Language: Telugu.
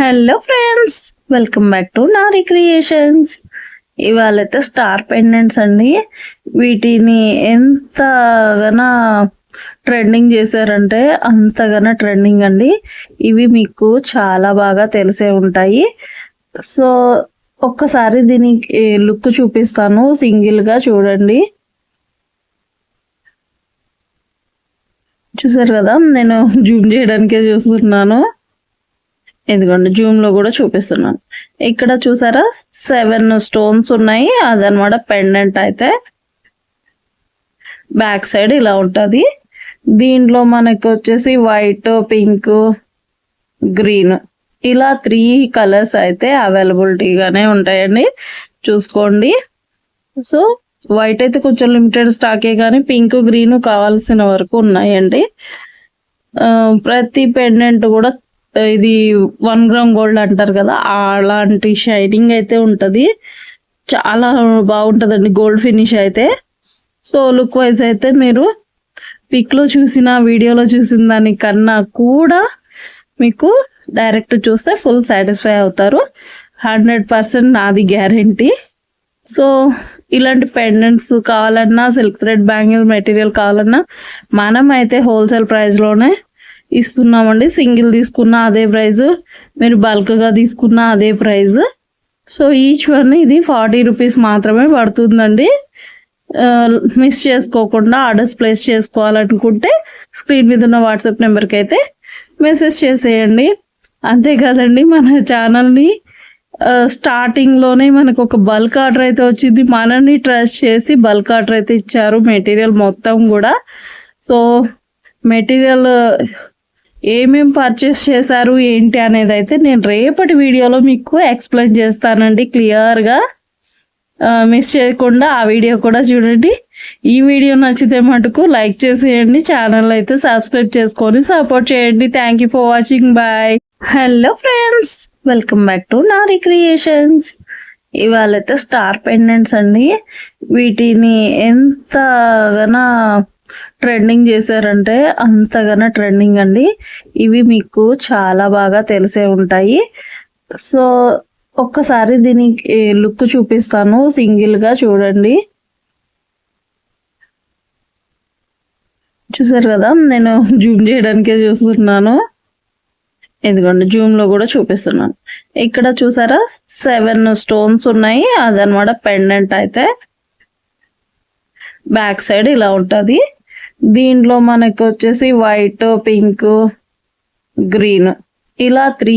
Hello friends, welcome back to Nari Creations. ఇవాళైతే స్టార్ పెండెంట్స్ అండి. వీటిని ఎంతగానో ట్రెండింగ్ చేశారంటే అంతగానో ట్రెండింగ్ అండి. ఇవి మీకు చాలా బాగా తెలిసే ఉంటాయి. సో ఒక్కసారి దీనికి లుక్ చూపిస్తాను, సింగిల్గా చూడండి. చూసారు కదా, నేను జూమ్ చేయడానికే చూస్తున్నాను. ఇదిగోండి, జూమ్ లో కూడా చూపిస్తున్నాను. ఇక్కడ చూసారా 7 స్టోన్స్ ఉన్నాయి, అదనమాట పెండెంట్. అయితే బ్యాక్ సైడ్ ఇలా ఉంటది. దీంట్లో మనకు వచ్చేసి వైట్, పింక్, గ్రీన్ ఇలా 3 కలర్స్ అయితే అవైలబిలిటీగానే ఉంటాయండి, చూసుకోండి. సో వైట్ అయితే కొంచెం లిమిటెడ్ స్టాకే, కానీ పింక్, గ్రీన్ కావాల్సిన వరకు ఉన్నాయండి. ప్రతి పెండెంట్ కూడా ఇది 1 గ్రామ్ గోల్డ్ అంటారు కదా, అలాంటి షైనింగ్ అయితే ఉంటుంది. చాలా బాగుంటుందండి గోల్డ్ ఫినిష్ అయితే. సో లుక్ వైజ్ అయితే మీరు పిక్లో చూసిన, వీడియోలో చూసిన దానికన్నా కూడా మీకు డైరెక్ట్ చూస్తే ఫుల్ సాటిస్ఫై అవుతారు. 100% నాది గ్యారంటీ. సో ఇలాంటి పెండెంట్స్ కావాలన్నా, సిల్క్ థ్రెడ్ బ్యాంగిల్ మెటీరియల్ కావాలన్నా మనం అయితే హోల్సేల్ ప్రైస్లోనే ఇస్తున్నామండి. సింగిల్ తీసుకున్న అదే ప్రైస్, మీరు బల్క్గా తీసుకున్న అదే ప్రైస్. సో ఈచ్ వన్ ఇది 40 రూపీస్ మాత్రమే పడుతుందండి. మిస్ చేసుకోకుండా ఆర్డర్స్ ప్లేస్ చేసుకోవాలనుకుంటే స్క్రీన్ మీద ఉన్న వాట్సాప్ నెంబర్కి అయితే మెసేజ్ చేసేయండి. అంతేకాదండి, మన ఛానల్ని స్టార్టింగ్లోనే మనకు ఒక బల్క్ ఆర్డర్ అయితే వచ్చింది. మనల్ని ట్రస్ట్ చేసి బల్క్ ఆర్డర్ అయితే ఇచ్చారు, మెటీరియల్ మొత్తం కూడా. సో మెటీరియల్ ఏమేం పర్చేస్ చేశారు ఏంటి అనేది అయితే నేను రేపటి వీడియోలో మీకు ఎక్స్ప్లెయిన్ చేస్తానండి క్లియర్గా. మిస్ చేయకుండా ఆ వీడియో కూడా చూడండి. ఈ వీడియో నచ్చితే మటుకు లైక్ చేసేయండి, ఛానల్ అయితే సబ్స్క్రైబ్ చేసుకొని సపోర్ట్ చేయండి. Thank you for watching. Bye. Hello friends, welcome back to Nari Creations. ఇవాళైతే స్టార్ పెండెంట్స్ అండి. వీటిని ఎంతగానో ట్రెండింగ్ చేశారంటే అంతగానో ట్రెండింగ్ అండి. ఇవి మీకు చాలా బాగా తెలిసే ఉంటాయి. సో ఒక్కసారి దీనికి లుక్ చూపిస్తాను, సింగిల్గా చూడండి. చూసారు కదా, నేను జూమ్ చేయడానికే చూస్తున్నాను. ఇదిగోండి, జూమ్ లో కూడా చూపిస్తున్నాను. ఇక్కడ చూసారా 7 స్టోన్స్ ఉన్నాయి, అదనమాట పెండెంట్. అయితే బ్యాక్ సైడ్ ఇలా ఉంటది. దీంట్లో మనకు వచ్చేసి వైట్, పింక్, గ్రీన్ ఇలా 3